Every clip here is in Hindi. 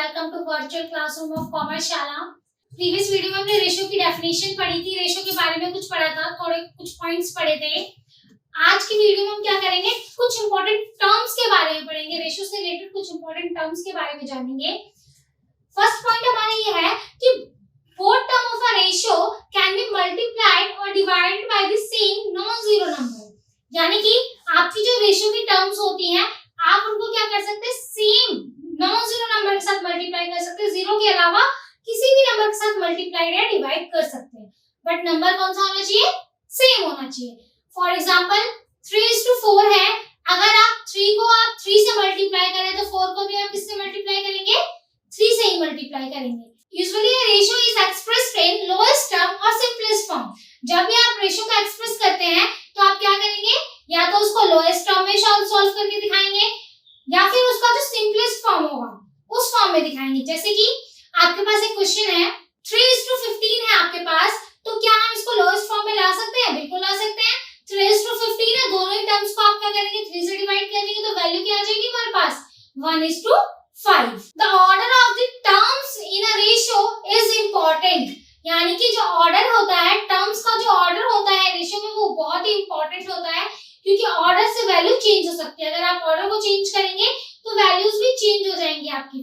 Welcome to virtual classroom of commerce शाला। प्रीवियस वीडियो में हमने रेशो की डेफिनेशन पढ़ी थी, रेशो के बारे में कुछ पढ़ा था, थोड़े कुछ पॉइंट्स पढ़े थे। आज की वीडियो में हम क्या करेंगे, कुछ इंपॉर्टेंट टर्म्स के बारे में पढ़ेंगे, रेशो से रिलेटेड कुछ इंपॉर्टेंट टर्म्स के बारे में जानेंगे। फर्स्ट पॉइंट हमारा ये है कि both term of a ratio can be multiplied or divided by the same non-zero number। यानी कि आपकी जो रेशियो की टर्म्स होती हैं, आप उनको क्या कर सकते हैं, सेम नॉन-जीरो नंबर के साथ मल्टीप्लाई कर सकते हैं, जीरो के अलावा किसी भी नंबर के साथ मल्टीप्लाई या डिवाइड कर सकते हैं, बट नंबर कौन सा होना चाहिए, सेम होना चाहिए। फॉर एग्जांपल 3:4 है, अगर आप 3 को आप 3 से मल्टीप्लाई करें तो 4 को भी आप किससे मल्टीप्लाई करेंगे, 3 से ही मल्टीप्लाई करेंगे। Usually a ratio is expressed in lowest term or simplest form। जब भी आप रेशियो का एक्सप्रेस करते हैं तो आप क्या करेंगे, या तो उसको लोएस्ट टर्म में सॉल्व करके दिखाएंगे या फिर उसका जो सिंपलेस्ट फॉर्म होगा उस फॉर्म में दिखाएंगे। जैसे कि आपके पास एक क्वेश्चन है, 3:15 है आपके पास, तो क्या हम इसको लोएस्ट फॉर्म में ला सकते हैं, बिल्कुल ला सकते हैं। 3:15 है, दोनों ही टर्म्स को आप क्या करेंगे, 3 से डिवाइड कर देंगे तो वैल्यू क्या आ जाएगी हमारे पास, 1:5। The order of the terms in a ratio is important। यानी कि जो ऑर्डर होता है, टर्म्स का जो ऑर्डर होता है रेशियो में, वो बहुत ही इंपॉर्टेंट होता है, क्योंकि ऑर्डर से वैल्यू चेंज हो सकती है। अगर आप ऑर्डर को चेंज करेंगे तो वैल्यूज भी चेंज हो जाएंगी आपकी।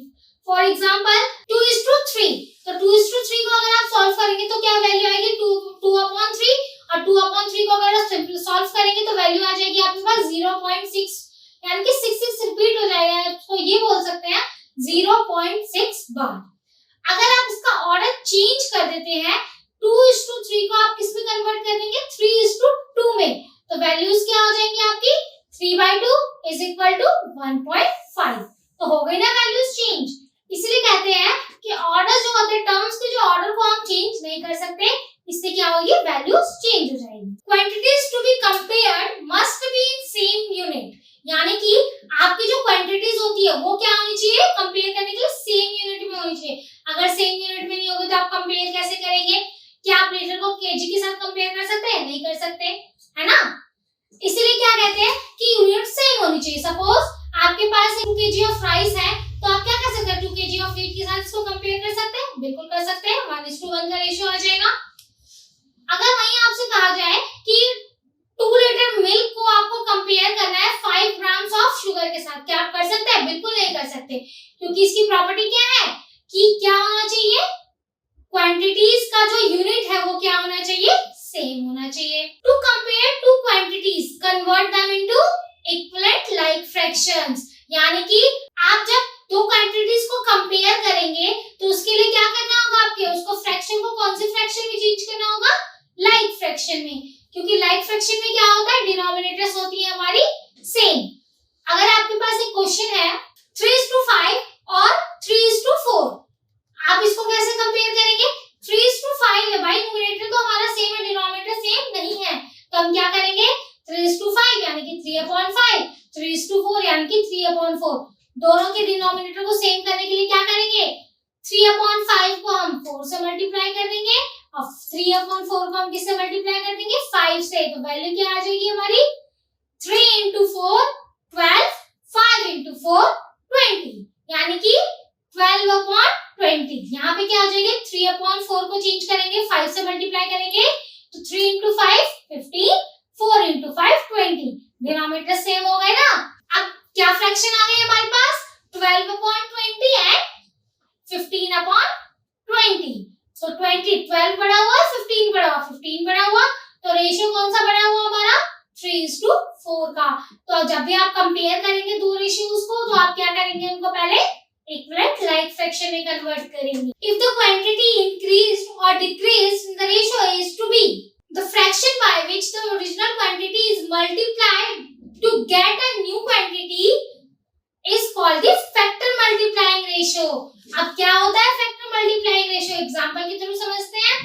फॉर एग्जांपल 2:3, तो 2:3 को अगर आप सॉल्व करेंगे तो क्या वैल्यू आएगी, 2/3, और 2/3 को अगर आप सिंपल सॉल्व करेंगे तो वैल्यू आ जाएगी आपके पास 0.6, यानी कि 6 रिपीट हो जाएगा। आपको ये बोल सकते हैं 0.6 बार। अगर आप इसका ऑर्डर चेंज कर देते हैं, 2:3 को आप किस में कन्वर्ट कर देंगे, 3:2 में, तो वैल्यूज क्या हो जाएंगी आपकी, 3/2 इज इक्वल टू 1.5। तो हो गई ना वैल्यूज चेंज। इसलिए कहते हैं कि ऑर्डर जो होते हैं, टर्म्स के जो ऑर्डर को हम चेंज नहीं कर सकते, इससे क्या होगी, वैल्यूज चेंज हो जाएगी। Quantities to be compared must be in same unit. यानी कि आपकी जो क्वांटिटीज होती है वो क्या होनी चाहिए, कंपेयर करने के लिए सेम यूनिट में होनी चाहिए। अगर सेम यूनिट में नहीं होगी तो आप कंपेयर कैसे करेंगे, क्या आप लीटर को केजी के साथ कंपेयर कर सकते हैं, नहीं कर सकते, है ना। इसलिए क्या कहते हैं कि यूनिट सेम होनी चाहिए। सपोज आपके पास 2 kg ऑफ राइस है, तो आप क्या कर सकते हैं, 2 kg ऑफ व्हीट के साथ इसको कंपेयर कर सकते हैं, बिल्कुल कर सकते हैं, 1:1 का रेशियो आ जाएगा। अगर वहीं आपसे कहा जाए कि 2 लीटर मिल्क को आपको कंपेयर करना है 5 ग्राम्स ऑफ शुगर के साथ, क्या आप कर सकते हैं, बिल्कुल नहीं कर सकते, क्योंकि इसकी प्रॉपर्टी क्या है कि क्या होना चाहिए, क्वांटिटीज का जो यूनिट है वो क्या होना चाहिए, सेम होना चाहिए। To compare two quantities convert them into equivalent like fractions. यानी कि आप जब दो क्वांटिटीज को कंपेयर करेंगे तो उसके लिए क्या करना होगा, आपके उसको फ्रैक्शन को कौन सी फ्रैक्शन में चेंज करना होगा, लाइक फ्रैक्शन में, क्योंकि लाइक फ्रैक्शन में क्या होता है, डिनोमिनेटर्स होती है हमारी सेम। अगर आपके पास एक क्वेश्चन है 3:5 और 3:4, आप इसको कैसे कंपेयर करेंगे, 3:5 है भाई, न्यूमरेटर तो हमारा सेम है, डिनोमिनेटर सेम नहीं है, तो हम क्या करेंगे, 3:5 यानी कि 3/5, 3:4 यानी कि 3/4, दोनों के डिनोमिनेटर को सेम करने के लिए क्या करेंगे, 3/5 को हम 4 से मल्टीप्लाई कर देंगे और 3/4 को हम किससे मल्टीप्लाई कर देंगे, 5 से, तो वैल्यू क्या आ जाएगी हमारी, 3 × 4 12, 5 × 4 20, यानी कि 12/20। यहाँ पे क्या आ जाएगी, 3/4 को चेंज करेंगे, 5 से मल्टीप्लाई करेंगे तो 3 × 5 15, 4 × 5 20, डिनोमिनेटर सेम हो गए ना। अब क्या फ्रैक्शन आ गई हमारे पास, 12/20 एंड 15/20। तो 12 बड़ा हुआ, 15 बड़ा हुआ, 15 बड़ा हुआ, तो रेशियो कौन सा बड़ा हुआ हमारा, 3:4 का। तो जब भी आप कंपेयर करेंगे दो रेशियोज को, तो आप क्या करेंगे, उनको पहले इक्विवेलेंट लाइक फ्रैक्शन में कन्वर्ट करेंगे। इफ द क्वांटिटी इंक्रीज्ड और decreased, the ratio is to be the fraction by which the original quantity is multiplied to get a new quantity is called the factor multiplying ratio। अब क्या होता है factor multiplying ratio, एग्जांपल के थ्रू समझते हैं।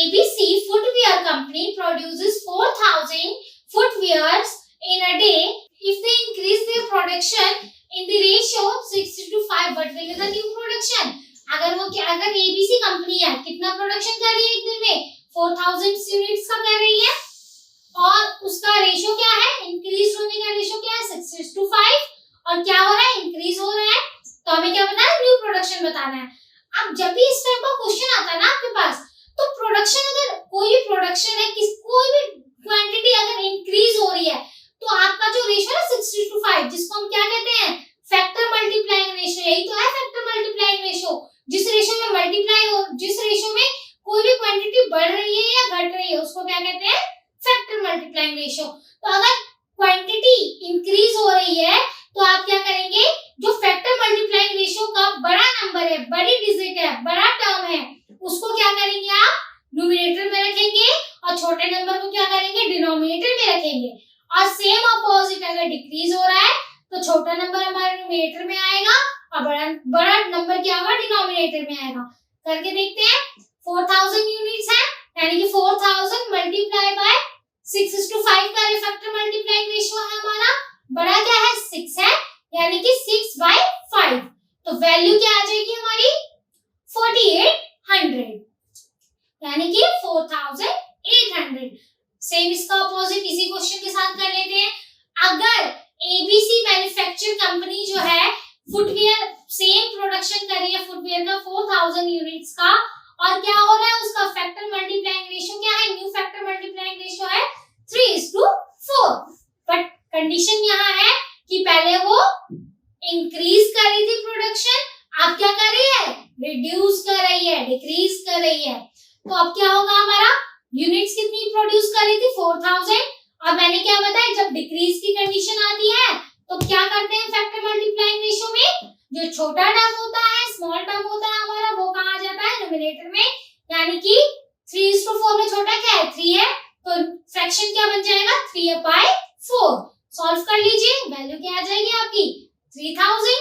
ABC footwear company produces 4000 footwears in a day। If they increase their production in the ratio 6:5, what will be the new production? अगर ABC कंपनी है, कितना प्रोडक्शन कर रही है एक दिन में, 4000 यूनिट्स का कर रही है, और उसका रेशियो क्या है, इंक्रीज होने का रेशियो क्या है, 6:5, और क्या हो रहा है, इंक्रीज हो रहा है, तो हमें क्या पता है, न्यू प्रोडक्शन प्रोडक्शन बताना है। अब जब भी इस टाइप का क्वेश्चन आता है ना आपके पास, तो प्रोडक्शन, अगर कोई भी प्रोडक्शन है, कोई भी क्वांटिटी अगर इंक्रीज हो रही है, तो आपका जो रेशियो है 6:5, जिसको हम क्या कहते हैं, फैक्टर मल्टीप्लाइंग रेशियो। यही तो है फैक्टर मल्टीप्लाइंग रेशियो। जिस रेशियो में जिस रेशियो में कोई भी क्वांटिटी बढ़ रही है या घट रही है, उसको क्या कहते हैं, फैक्टर मल्टीप्लाइंग रेशियो। तो अगर क्वांटिटी इंक्रीज हो रही है, तो आप क्या करेंगे, जो फैक्टर मल्टीप्लाइंग रेशियो का बड़ा नंबर है, बड़ी डिजिट है, बड़ा टर्म है, उसको क्या करेंगे आप न्यूमरेटर में रखेंगे, और छोटे नंबर को क्या करेंगे, डिनोमिनेटर में रखेंगे। और सेम अपोजिट, अगर डिक्रीज हो रहा है तो छोटा नंबर हमारे न्यूमरेटर में आएगा और बड़ा नंबर क्या होगा, डिनोमिनेटर में आएगा। करके देखते हैं। 4000 यूनिट्स है, यानी कि 4000 मल्टीप्लाई बाय 6:5 का फैक्टर मल्टीप्लाइंग रेशियो है हमारा। बड़ा क्या है, 6 है, यानी कि 6/5। तो वैल्यू क्या आ जाएगी हमारी, 4800, यानी कि 4800। सेम इसका अपोजिट इसी क्वेश्चन के साथ कर लेते हैं। अगर एबीसी मैन्युफैक्चर कंपनी जो है फुटवियर, सेम प्रोडक्शन कर रही है फुटवियर का 4000 यूनिट्स का, और क्या हो रहा है, उसका फैक्टर मल्टीप्लाइंग रेशियो क्या है, न्यू फैक्टर मल्टीप्लाइंग रेशियो है 3:4। बट कंडीशन यहाँ है कि पहले वो इंक्रीज कर रही थी प्रोडक्शन, अब क्या कर रही है, रिड्यूस कर रही है, डिक्रीज कर रही है। तो अब क्या होगा, हमारा यूनिट्स कितनी प्रोड्यूस कर रही थी, 4000। और मैंने क्या बताया, जब डिक्रीज की कंडीशन आती है तो क्या करते हैं फैक्टर मल्टीप्लाइंग रेशियो में, जो छोटा टर्म होता है, स्मॉल टर्म होता है हमारा, वो कहाँ आ जाता है, न्यूमरेटर में। यानी कि 3:4 में छोटा क्या है, 3 है, तो फ्रैक्शन क्या बन जाएगा, 3/4। सॉल्व कर लीजिए, वैल्यू क्या आ जाएगी आपकी, 3000।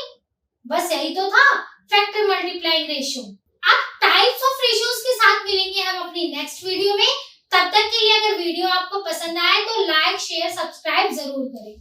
बस यही तो था फैक्टर मल्टीप्लाइंग रेशियो। अब टाइप्स ऑफ रेशियोज के साथ मिलेंगे हम अपनी नेक्स्ट वीडियो में। तब तक के लिए अगर वीडियो आपको पसंद आए तो लाइक, शेयर, सब्सक्राइब जरूर करें।